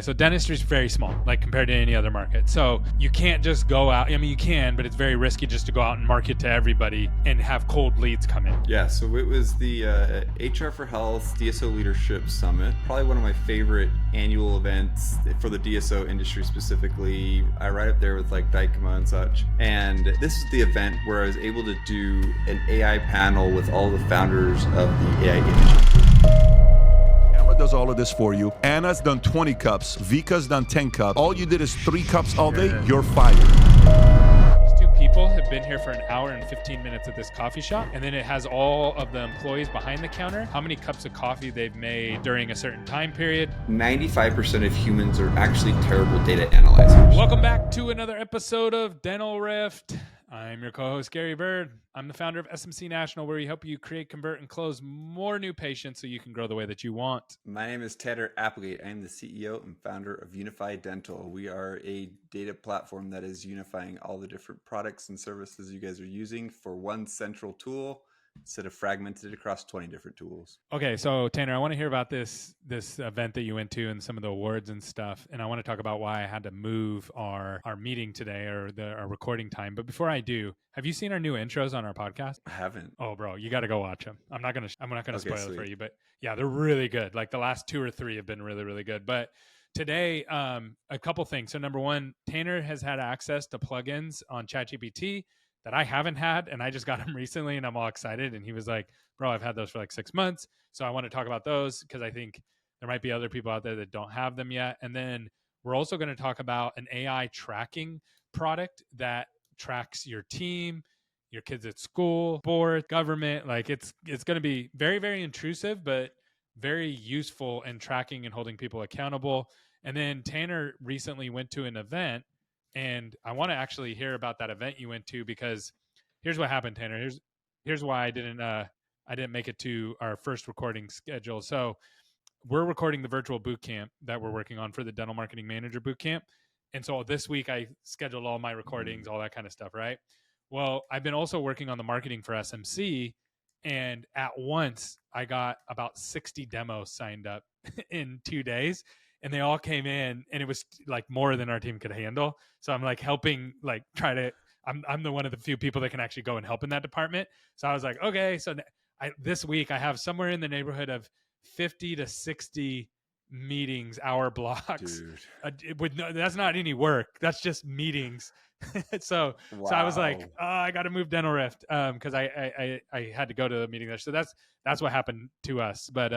So dentistry is very small, like compared to any other market. So you can't just go out. I mean, you can, but it's very risky just to go out and market to everybody and have cold leads come in. Yeah, so it was the HR for Health DSO Leadership Summit. Probably one of my favorite annual events for the DSO industry specifically. I right up there with like Dykema and such. And this is the event where I was able to do an AI panel with all the founders of the AI industry. Does all of this for you. Anna's done 20 cups. Vika's done 10 cups. All you did is 3 cups all day. You're fired. These 2 people have been here for an hour and 15 minutes at this coffee shop. And then it has all of the employees behind the counter, how many cups of coffee they've made during a certain time period. 95% of humans are actually terrible data analyzers. Welcome back to another episode of Dental Rift. I'm your co-host, Gary Bird. I'm the founder of SMC National, where we help you create, convert, and close more new patients so you can grow the way that you want. My name is Tanner Applegate. I am the CEO and founder of Unified Dental. We are a data platform that is unifying all the different products and services you guys are using for one central tool instead of fragmented across 20 different tools. Okay, so Tanner, I want to hear about this event that you went to and some of the awards and stuff. And I want to talk about why I had to move our meeting today or our recording time. But before I do, have you seen our new intros on our podcast? I haven't. Oh, bro, you got to go watch them. I'm not gonna spoil it for you, but yeah, they're really good. Like the last 2 or 3 have been really, really good. But today, a couple things. So number one, Tanner has had access to plugins on ChatGPT that I haven't had, and I just got them recently, and I'm all excited. And he was like, bro, I've had those for like 6 months. So I want to talk about those because I think there might be other people out there that don't have them yet. And then we're also going to talk about an AI tracking product that tracks your team, your kids at school, board, government. Like it's going to be very, very intrusive, but very useful in tracking and holding people accountable. And then Tanner recently went to an event, and I want to actually hear about that event you went to, because here's what happened, Tanner. Here's why I didn't make it to our first recording schedule. So we're recording the virtual boot camp that we're working on for the Dental Marketing Manager boot camp. And so this week I scheduled all my recordings, all that kind of stuff, right? Well, I've been also working on the marketing for SMC, and at once I got about 60 demos signed up in 2 days. And they all came in, and it was like more than our team could handle. So I'm like helping, like I'm the one of the few people that can actually go and help in that department. So I was like, okay, so this week I have somewhere in the neighborhood of 50 to 60 meetings, hour blocks. That's not any work. That's just meetings. So I was like, oh, I got to move Dental Rift because I had to go to the meeting there. So that's what happened to us. But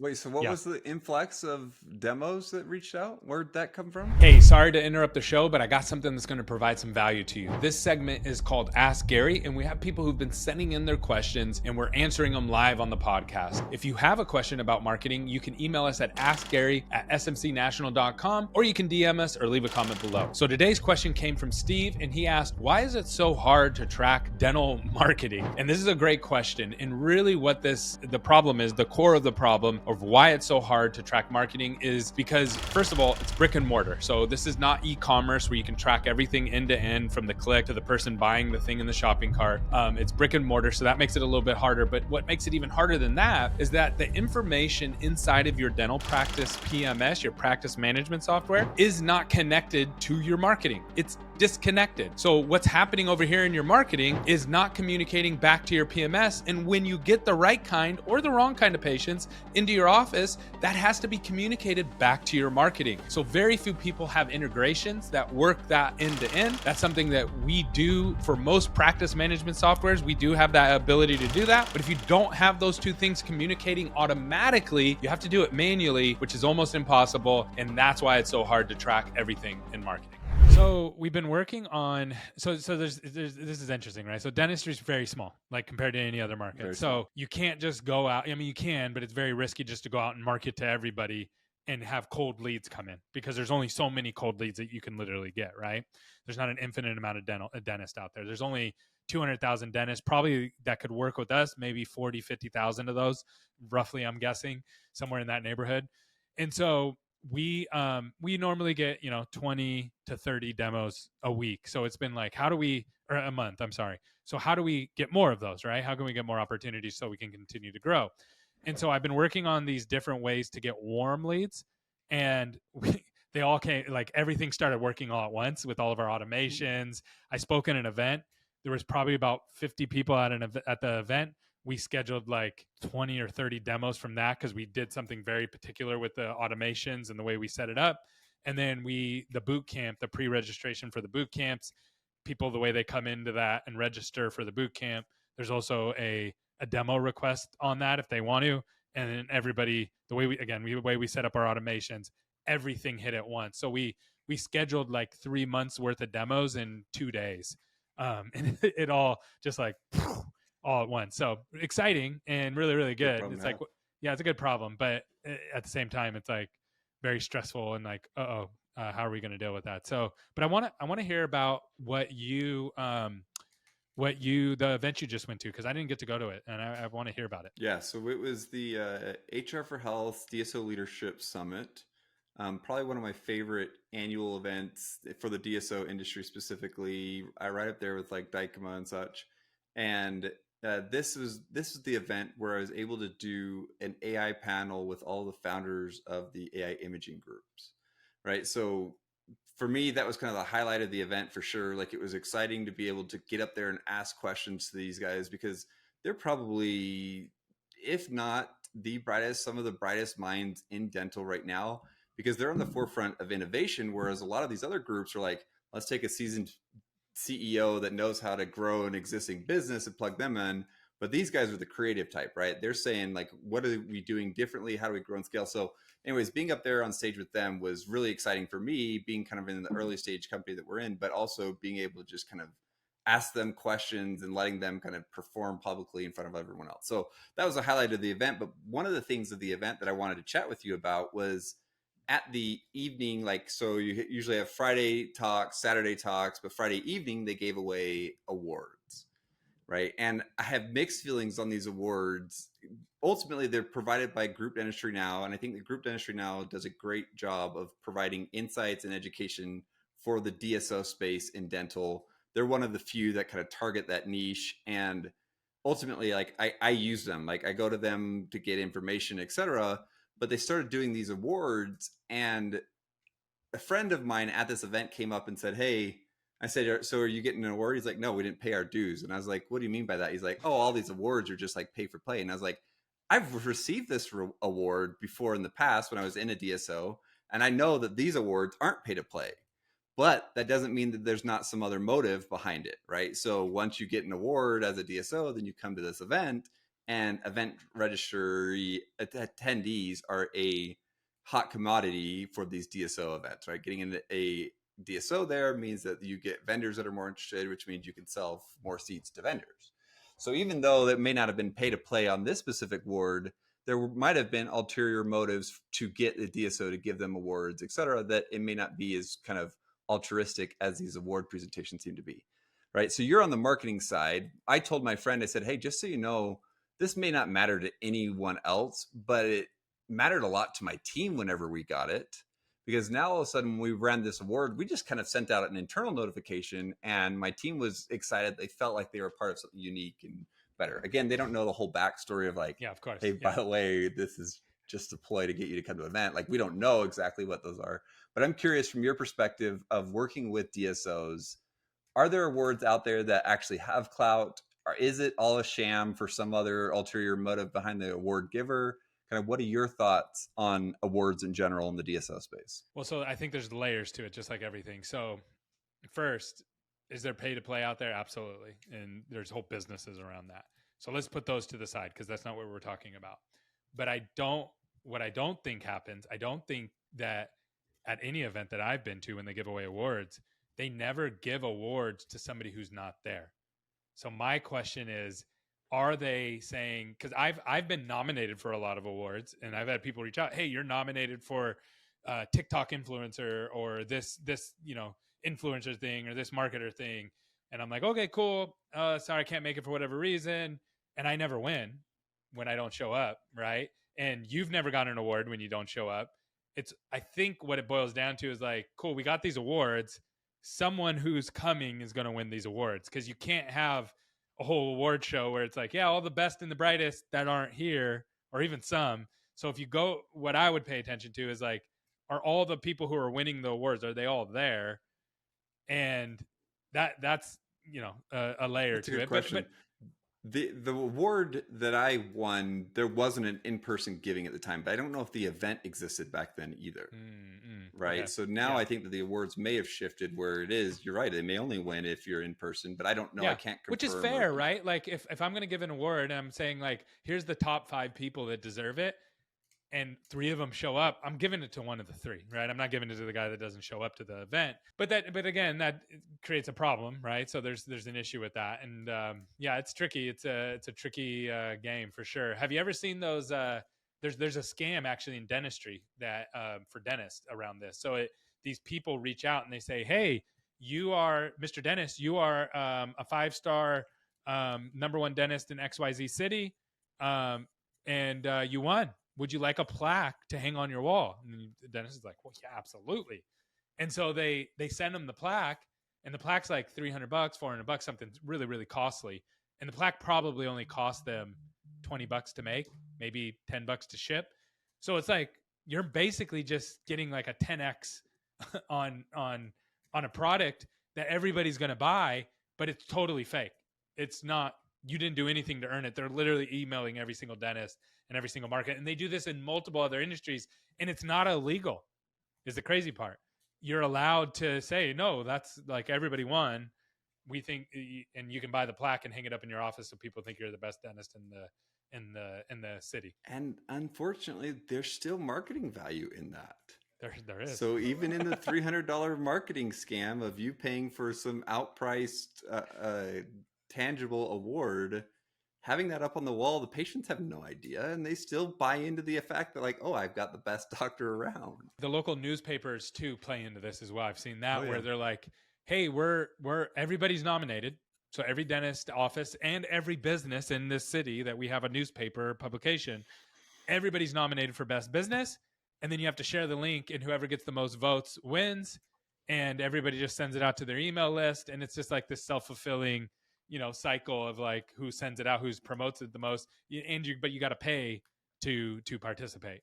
wait, so what was the influx of demos that reached out? Where'd that come from? Hey, sorry to interrupt the show, but I got something that's going to provide some value to you. This segment is called Ask Gary, and we have people who've been sending in their questions, and we're answering them live on the podcast. If you have a question about marketing, you can email us at askgary@smcnational.com, or you can DM us or leave a comment below. So today's question came from Steve, and he asked, why is it so hard to track dental marketing? And this is a great question. And really what the problem is, the core of the problem of why it's so hard to track marketing is because, first of all, it's brick and mortar. So this is not e-commerce where you can track everything end to end from the click to the person buying the thing in the shopping cart. It's brick and mortar. So that makes it a little bit harder. But what makes it even harder than that is that the information inside of your dental practice PMS, your practice management software, is not connected to your marketing. It's disconnected. So what's happening over here in your marketing is not communicating back to your PMS. And when you get the right kind or the wrong kind of patients into your office, that has to be communicated back to your marketing. So very few people have integrations that work that end to end. That's something that we do for most practice management softwares. We do have that ability to do that. But if you don't have those two things communicating automatically, you have to do it manually, which is almost impossible. And that's why it's so hard to track everything in marketing. So we've been working on, so there's this is interesting, right? So dentistry is very small, like compared to any other market. So you can't just go out. I mean, you can, but it's very risky just to go out and market to everybody and have cold leads come in, because there's only so many cold leads that you can literally get, right? There's not an infinite amount of dentists out there. There's only 200,000 dentists probably that could work with us, maybe 40, 50,000 of those, roughly, I'm guessing, somewhere in that neighborhood. And so we normally get 20 to 30 demos a week. So it's been like, or a month, I'm sorry. So how do we get more of those, right? How can we get more opportunities so we can continue to grow? And so I've been working on these different ways to get warm leads. And they all came, like everything started working all at once with all of our automations. I spoke in an event. There was probably about 50 people at the event. We scheduled like 20 or 30 demos from that because we did something very particular with the automations and the way we set it up. And then the boot camp, the pre-registration for the boot camps, people, the way they come into that and register for the boot camp, there's also a demo request on that if they want to. And then everybody, the way we set up our automations, everything hit at once. So we scheduled like 3 months worth of demos in 2 days. And it all just like all at once. So exciting and really, really good. It's like, yeah, it's a good problem, but at the same time, it's like very stressful and like, how are we going to deal with that? So, but I want to hear about the event you just went to, because I didn't get to go to it, and I want to hear about it. Yeah, so it was the HR for Health DSO Leadership Summit. Probably one of my favorite annual events for the DSO industry specifically. I right up there with like Dykema and such. And this was the event where I was able to do an AI panel with all the founders of the AI imaging groups, right? So for me, that was kind of the highlight of the event for sure. Like, it was exciting to be able to get up there and ask questions to these guys, because they're probably, if not the brightest, some of the brightest minds in dental right now, because they're on the forefront of innovation. Whereas a lot of these other groups are like, let's take a seasoned CEO that knows how to grow an existing business and plug them in. But these guys are the creative type, right? They're saying like, what are we doing differently? How do we grow and scale? So anyways, being up there on stage with them was really exciting for me, being kind of in the early stage company that we're in, but also being able to just kind of ask them questions and letting them kind of perform publicly in front of everyone else. So that was a highlight of the event. But one of the things of the event that I wanted to chat with you about was at the evening, like, so you usually have Friday talks, Saturday talks, but Friday evening, they gave away awards, right? And I have mixed feelings on these awards. Ultimately, they're provided by Group Dentistry Now. And I think the Group Dentistry Now does a great job of providing insights and education for the DSO space in dental. They're one of the few that kind of target that niche. And ultimately, like, I use them, like I go to them to get information, etc. But they started doing these awards, and a friend of mine at this event came up and said, hey, I said, so are you getting an award? He's like, no, we didn't pay our dues. And I was like, what do you mean by that? He's like, oh, all these awards are just like pay for play. And I was like, I've received this award before in the past when I was in a DSO, and I know that these awards aren't pay to play. But that doesn't mean that there's not some other motive behind it, right? So once you get an award as a DSO, then you come to this event, and event registry attendees are a hot commodity for these DSO events, right? Getting into a DSO there means that you get vendors that are more interested, which means you can sell more seats to vendors. So even though that may not have been pay to play on this specific award, there might have been ulterior motives to get the DSO to give them awards, et cetera, that it may not be as kind of altruistic as these award presentations seem to be, right? So you're on the marketing side. I told my friend, I said, hey, just so you know, this may not matter to anyone else, but it mattered a lot to my team whenever we got it, because now all of a sudden when we ran this award, we just kind of sent out an internal notification, and my team was excited. They felt like they were part of something unique and better. Again, they don't know the whole backstory of like, yeah, of course. Hey, by the way, this is just a ploy to get you to come to an event. Like, we don't know exactly what those are, but I'm curious from your perspective of working with DSOs, are there awards out there that actually have clout? Or is it all a sham for some other ulterior motive behind the award giver? Kind of, what are your thoughts on awards in general in the DSO space? Well, so I think there's layers to it, just like everything. So first, is there pay to play out there? Absolutely. And there's whole businesses around that. So let's put those to the side, because that's not what we're talking about. But what I don't think happens, I don't think that at any event that I've been to, when they give away awards, they never give awards to somebody who's not there. So my question is, are they saying, because I've been nominated for a lot of awards, and I've had people reach out, hey, you're nominated for TikTok influencer, or this influencer thing, or this marketer thing. And I'm like, okay, cool. Sorry, I can't make it for whatever reason. And I never win when I don't show up, right? And you've never gotten an award when you don't show up. I think what it boils down to is like, cool, we got these awards. Someone who's coming is going to win these awards, because you can't have a whole award show where it's like, yeah, all the best and the brightest that aren't here, or even some. So if you go, what I would pay attention to is like, are all the people who are winning the awards, are they all there? And that's a layer That's a to good it. question. The award that I won, there wasn't an in-person giving at the time, but I don't know if the event existed back then either. Right. Okay. So now I think that the awards may have shifted where it is. You're right. They may only win if you're in person, but I don't know. I can't confirm. Which is fair, right? Like if I'm going to give an award and I'm saying like, here's the top 5 people that deserve it, and 3 of them show up, I'm giving it to one of the 3, right? I'm not giving it to the guy that doesn't show up to the event. But again, that creates a problem, right? So there's an issue with that, and it's tricky. It's a tricky game for sure. Have you ever seen those? There's a scam actually in dentistry that for dentists around this. So these people reach out and they say, "Hey, you are Mr. Dentist. You are a 5-star #1 dentist in XYZ city, and you won. Would you like a plaque to hang on your wall?" And the dentist is like, "Well, yeah, absolutely." And so they send them the plaque, and the plaque's like $300, $400, something really, really costly. And the plaque probably only cost them $20 to make, maybe $10 to ship. So it's like you're basically just getting like a 10x on a product that everybody's going to buy, but it's totally fake. It's not. You didn't do anything to earn it. They're literally emailing every single dentist and every single market. And they do this in multiple other industries, and it's not illegal, is the crazy part. You're allowed to say, no, that's like everybody won. We think, and you can buy the plaque and hang it up in your office so people think you're the best dentist in the city. And unfortunately, there's still marketing value in that. There is. So even in the $300 marketing scam of you paying for some outpriced tangible award, having that up on the wall, the patients have no idea, and they still buy into the fact that like, oh, I've got the best doctor around. The local newspapers too play into this as well. I've seen that where they're like, hey, we're everybody's nominated. So every dentist office and every business in this city that we have a newspaper publication, everybody's nominated for best business. And then you have to share the link, and whoever gets the most votes wins. And everybody just sends it out to their email list. And it's just like this self-fulfilling, cycle of like who sends it out, who's promotes it the most, but you got to pay to participate.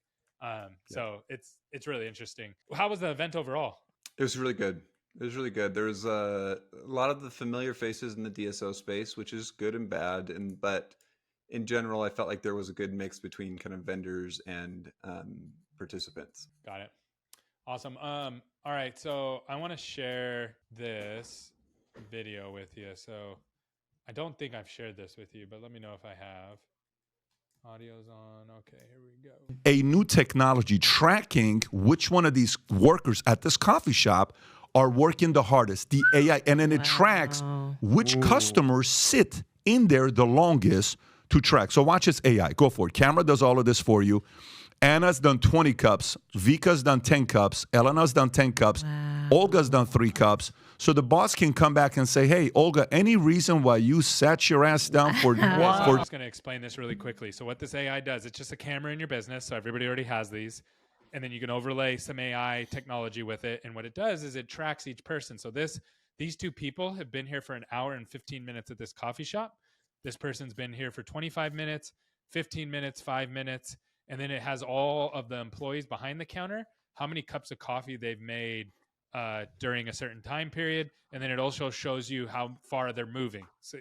So it's really interesting. How was the event overall? It was really good. There's a lot of the familiar faces in the DSO space, which is good and bad. But in general, I felt like there was a good mix between kind of vendors and participants. Got it. Awesome. All right. So I want to share this video with you. So I don't think I've shared this with you, but let me know if I have. Audio's on. Okay, here we go. A new technology tracking which one of these workers at this coffee shop are working the hardest, the AI, and then it tracks which customers sit in there the longest to track. So watch this AI. Go for it. Camera does all of this for you. Anna's done 20 cups. Vika's done 10 cups. Elena's done 10 cups. Olga's done 3 cups. So the boss can come back and say, hey, Olga, any reason why you sat your ass down for... I'm just going to explain this really quickly. So what this AI does, it's just a camera in your business. So everybody already has these. And then you can overlay some AI technology with it. And what it does is it tracks each person. So these 2 people have been here for an hour and 15 minutes at this coffee shop. This person's been here for 25 minutes, 15 minutes, 5 minutes. And then it has all of the employees behind the counter, how many cups of coffee they've made during a certain time period. And then it also shows you how far they're moving. So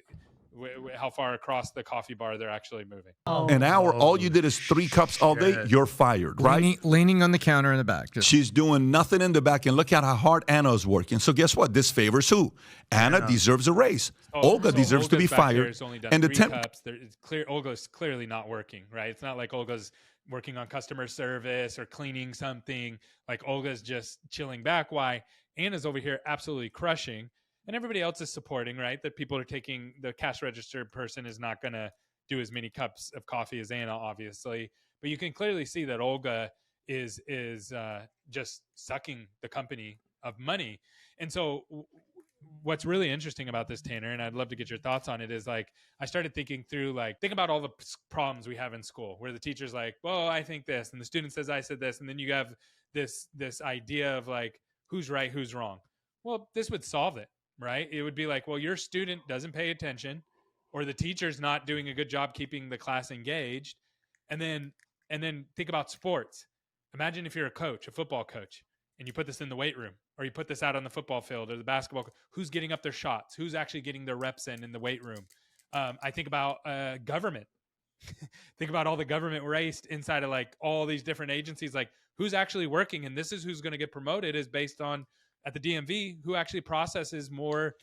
how far across the coffee bar they're actually moving. An hour, all you did is 3 cups all day, you're fired, right? Leaning on the counter in the back. She's doing nothing in the back, and look at how hard Anna's working. So guess what? This favors who? Anna deserves a raise. Olga deserves to be fired. And the cups. It's clear Olga's clearly not working, right? It's not like Olga's working on customer service or cleaning something. Like Olga's just chilling back. Why? Anna's over here absolutely crushing. And everybody else is supporting, right? That people are taking, the cash register person is not going to do as many cups of coffee as Anna, obviously. But you can clearly see that Olga is just sucking the company of money. And so what's really interesting about this, Tanner, and I'd love to get your thoughts on it, is like, I started thinking through, like, think about all the problems we have in school where the teacher's like, well, I think this, and the student says, I said this. And then you have this idea of like, who's right, who's wrong. Well, this would solve it. Right? It would be like, well, your student doesn't pay attention, or the teacher's not doing a good job keeping the class engaged. And then think about sports. Imagine if you're a coach, a football coach, and you put this in the weight room, or you put this out on the football field or the basketball. Who's getting up their shots? Who's actually getting their reps in the weight room? I think about government. Think about all the government race inside of like all these different agencies, like who's actually working. And this is who's going to get promoted is based on at the DMV, who actually processes more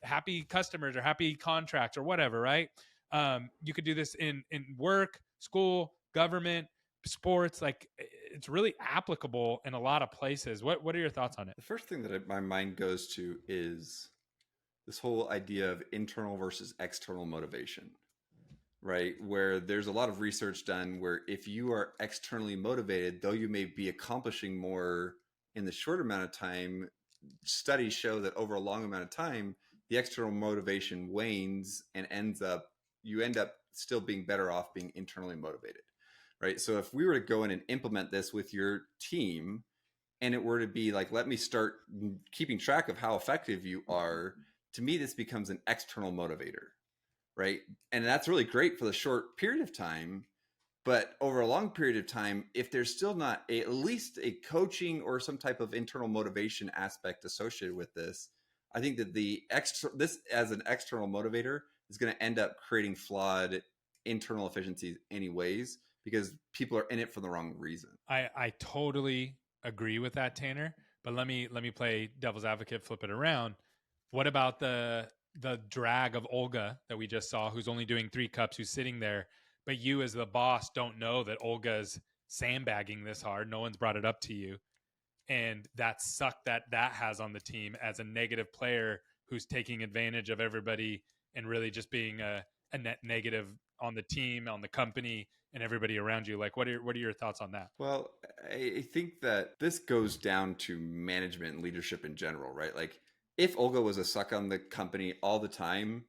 happy customers or happy contracts or whatever, right? You could do this in work, school, government, sports. Like it's really applicable in a lot of places. What are your thoughts on it? The first thing that my mind goes to is this whole idea of internal versus external motivation, right? Where there's a lot of research done where if you are externally motivated, though you may be accomplishing more in the short amount of time, studies show that over a long amount of time, the external motivation wanes and you end up still being better off being internally motivated, right? So if we were to go in and implement this with your team and it were to be like, let me start keeping track of how effective you are, to me, this becomes an external motivator, right? And that's really great for the short period of time. But over a long period of time, if there's still not at least a coaching or some type of internal motivation aspect associated with this, I think that this as an external motivator is going to end up creating flawed internal efficiencies anyways, because people are in it for the wrong reason. I totally agree with that, Tanner. But let me play devil's advocate, flip it around. What about the drag of Olga that we just saw, who's only doing 3 cups, who's sitting there, but you as the boss don't know that Olga's sandbagging this hard. No one's brought it up to you. And that suck that has on the team as a negative player who's taking advantage of everybody and really just being a net negative on the team, on the company, and everybody around you. Like, what are your thoughts on that? Well, I think that this goes down to management and leadership in general, right? Like, if Olga was a suck on the company all the time,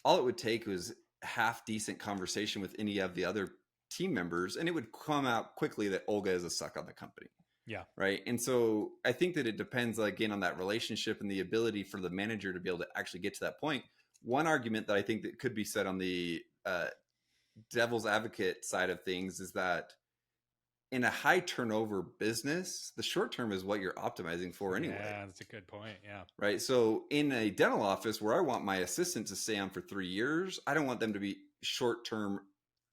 all it would take was half decent conversation with any of the other team members, and it would come out quickly that Olga is a suck on the company. Yeah. Right. And so I think that it depends again on that relationship and the ability for the manager to be able to actually get to that point. One argument that I think that could be said on the devil's advocate side of things is that in a high turnover business, the short term is what you're optimizing for anyway. Yeah, that's a good point. Yeah. Right. So in a dental office where I want my assistant to stay on for 3 years, I don't want them to be short term,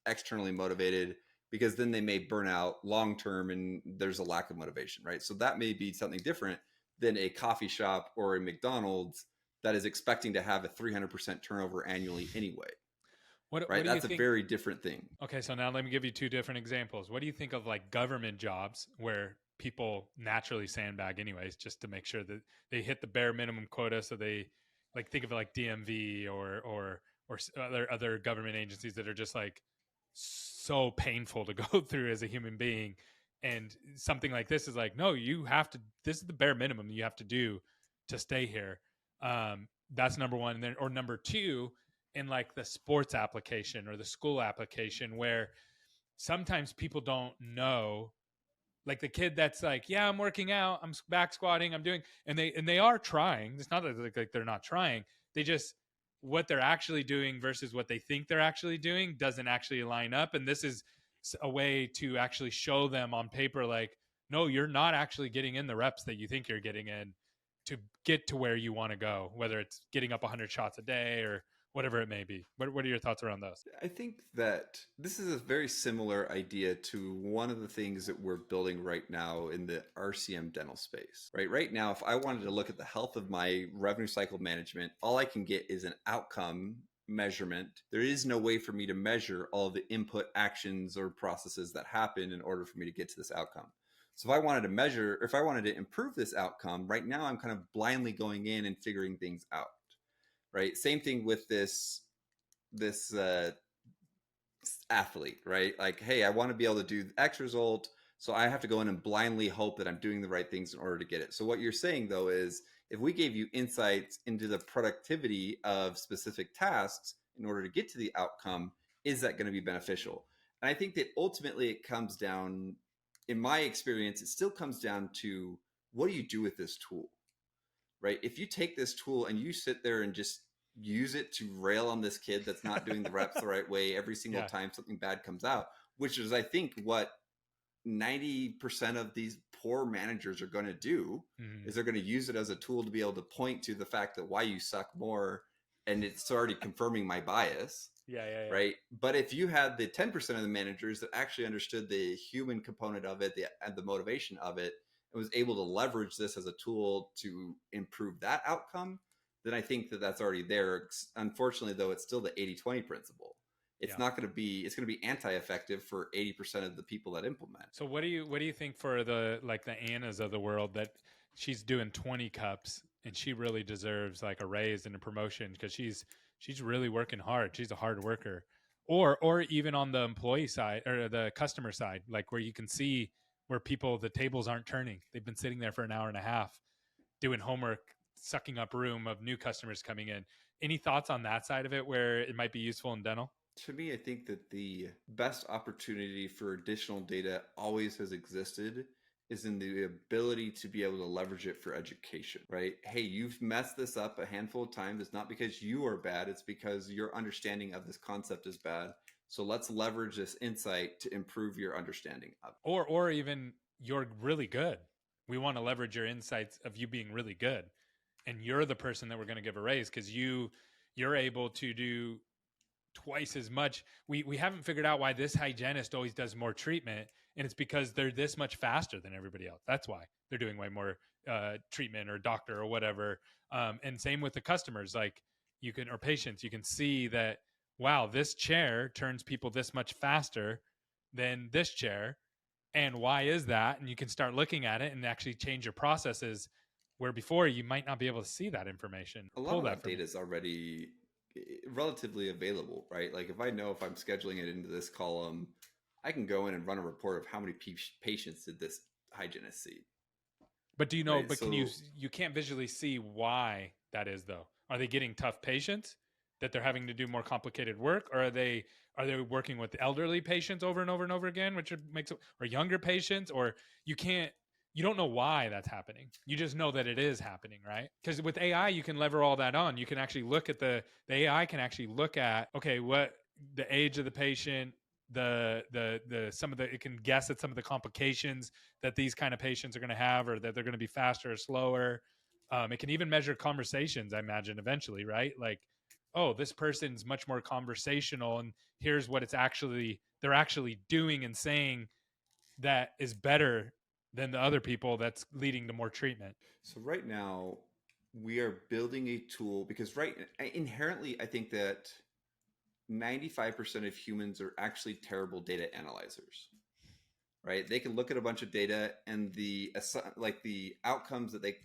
externally motivated, because then they may burn out long term and there's a lack of motivation. Right. So that may be something different than a coffee shop or a McDonald's that is expecting to have a 300% turnover annually anyway. That's a very different thing. Okay, so now let me give you 2 different examples. What do you think of like government jobs where people naturally sandbag anyways, just to make sure that they hit the bare minimum quota? So they like, think of it like DMV or other government agencies that are just like so painful to go through as a human being. And something like this is like, no, you have to, this is the bare minimum you have to do to stay here. That's number one. And then, or number 2, in like the sports application or the school application, where sometimes people don't know, like the kid that's like, yeah, I'm working out, I'm back squatting, I'm doing, and they are trying. It's not like they're not trying. They just, what they're actually doing versus what they think they're actually doing doesn't actually line up. And this is a way to actually show them on paper, like, no, you're not actually getting in the reps that you think you're getting in to get to where you want to go, whether it's getting up 100 shots a day or whatever it may be. What are your thoughts around those? I think that this is a very similar idea to one of the things that we're building right now in the RCM dental space. Right now, if I wanted to look at the health of my revenue cycle management, all I can get is an outcome measurement. There is no way for me to measure all of the input actions or processes that happen in order for me to get to this outcome. So if I wanted to measure, if I wanted to improve this outcome, right now I'm kind of blindly going in and figuring things out. Right. Same thing with this athlete, right? Like, hey, I want to be able to do X result. So I have to go in and blindly hope that I'm doing the right things in order to get it. So what you're saying, though, is if we gave you insights into the productivity of specific tasks in order to get to the outcome, is that going to be beneficial? And I think that ultimately it comes down, in my experience, it still comes down to what do you do with this tool? Right? If you take this tool and you sit there and just use it to rail on this kid that's not doing the reps the right way every single time something bad comes out, which is, I think, what 90% of these poor managers are going to do is they're going to use it as a tool to be able to point to the fact that why you suck more, and it's already confirming my bias. Yeah. Right. But if you had the 10% of the managers that actually understood the human component of it, the motivation of it, and was able to leverage this as a tool to improve that outcome, then I think that that's already there. Unfortunately, though, it's still the 80-20 principle. It's not going to be, it's going to be anti-effective for 80% of the people that implement. So what do you think for the Annas of the world, that she's doing 20 cups and she really deserves like a raise and a promotion because she's really working hard. She's a hard worker. Or even on the employee side or the customer side, like where you can see where the tables aren't turning. They've been sitting there for an hour and a half doing homework, sucking up room of new customers coming in. Any thoughts on that side of it where it might be useful in dental? To me, I think that the best opportunity for additional data always has existed is in the ability to be able to leverage it for education, right? Hey, you've messed this up a handful of times. It's not because you are bad. It's because your understanding of this concept is bad. So let's leverage this insight to improve your understanding of it. Or even you're really good. We want to leverage your insights of you being really good. And you're the person that we're going to give a raise because you're able to do twice as much. We haven't figured out why this hygienist always does more treatment, and it's because they're this much faster than everybody else. That's why they're doing way more treatment or doctor or whatever. And same with the customers, like or patients, you can see that, wow, this chair turns people this much faster than this chair. And why is that? And you can start looking at it and actually change your processes where before you might not be able to see that information. A lot of that data is already relatively available, right? Like if I know if I'm scheduling it into this column, I can go in and run a report of how many patients did this hygienist see. But do you know, right? But so, you can't visually see why that is though. Are they getting tough patients that they're having to do more complicated work? Or are they working with elderly patients over and over and over again, which makes it, or younger patients, or you don't know why that's happening. You just know that it is happening, right? Because with AI, you can lever all that on. You can actually look at the AI can actually look at, okay, what the age of the patient, it can guess at some of the complications that these kind of patients are going to have, or that they're going to be faster or slower. It can even measure conversations, I imagine, eventually, right? Like, oh, this person's much more conversational, and here's what they're actually doing and saying that is better than the other people, that's leading to more treatment. So right now we are building a tool because inherently, I think that 95% of humans are actually terrible data analyzers, right? They can look at a bunch of data and the outcomes that they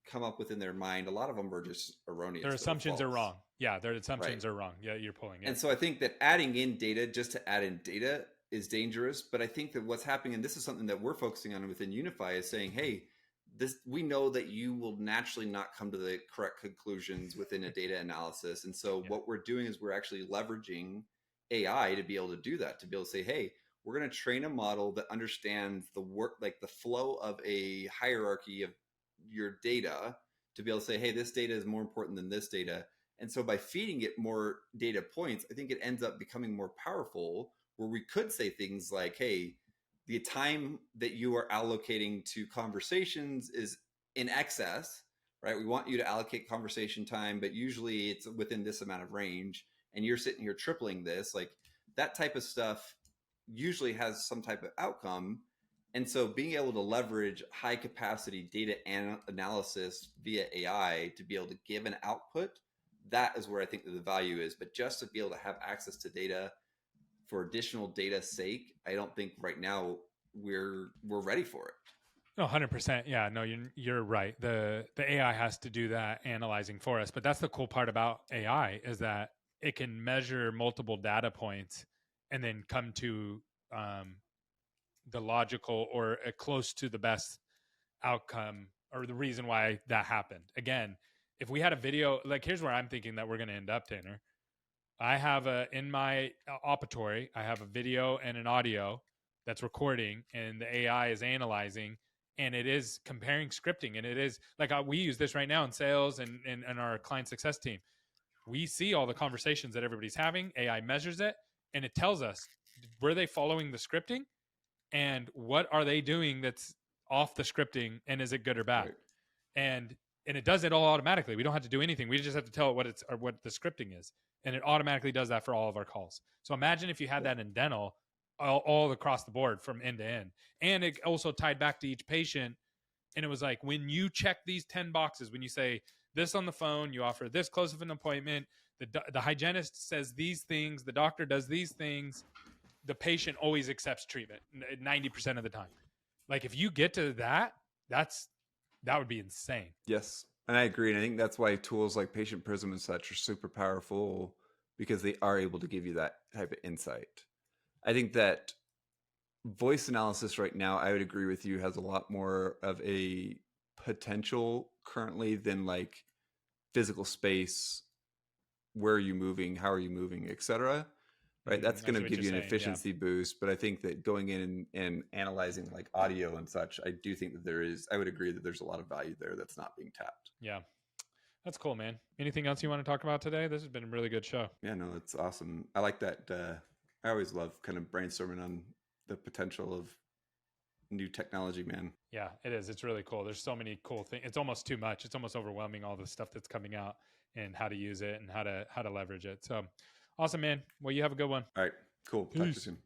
come up with in their mind, a lot of them are just erroneous. Their assumptions are wrong. Yeah, their assumptions are wrong. Yeah, you're pulling it. And so I think that adding in data just to add in data is dangerous. But I think that what's happening, and this is something that we're focusing on within Unify, is saying, hey, we know that you will naturally not come to the correct conclusions within a data analysis. And so what we're doing is we're actually leveraging AI to be able to do that, to be able to say, hey, we're going to train a model that understands the work, like the flow of a hierarchy of your data, to be able to say, hey, this data is more important than this data. And so by feeding it more data points, I think it ends up becoming more powerful, where we could say things like, hey, the time that you are allocating to conversations is in excess, right? We want you to allocate conversation time, but usually it's within this amount of range, and you're sitting here tripling this. Like that type of stuff usually has some type of outcome. And so being able to leverage high capacity data analysis via AI to be able to give an output, that is where I think that the value is. But just to be able to have access to data for additional data's sake, I don't think right now we're ready for it. No, 100%. Yeah, no, you're right. The AI has to do that analyzing for us. But that's the cool part about AI, is that it can measure multiple data points and then come to the logical or close to the best outcome, or the reason why that happened. Again, if we had a video, like here's where I'm thinking that we're going to end up, Tanner. I have in my operatory, I have a video and an audio that's recording, and the AI is analyzing, and it is comparing scripting. And it is like we use this right now in sales and our client success team. We see all the conversations that everybody's having. AI measures it, and it tells us, were they following the scripting? and what are they doing that's off the scripting, and is it good or bad? Right. And it does it all automatically. We don't have to do anything. We just have to tell it what the scripting is, and it automatically does that for all of our calls. So imagine if you had that in dental, all across the board from end to end, and it also tied back to each patient. And it was like, when you check these 10 boxes, when you say this on the phone, you offer this close of an appointment, the hygienist says these things, the doctor does these things, the patient always accepts treatment 90% of the time. Like, if you get to that would be insane. Yes. And I agree. And I think that's why tools like Patient Prism and such are super powerful, because they are able to give you that type of insight. I think that voice analysis right now, I would agree with you, has a lot more of a potential currently than like physical space. Where are you moving? How are you moving? Etc. Right. That's going to give you an efficiency boost. But I think that going in and analyzing like audio and such, I do think that I would agree that there's a lot of value there that's not being tapped. Yeah. That's cool, man. Anything else you want to talk about today? This has been a really good show. Yeah, no, it's awesome. I like that. I always love kind of brainstorming on the potential of new technology, man. Yeah, it is. It's really cool. There's so many cool things. It's almost too much. It's almost overwhelming, all the stuff that's coming out and how to use it and how to leverage it. So awesome, man. Well, you have a good one. All right, cool. Talk to you soon.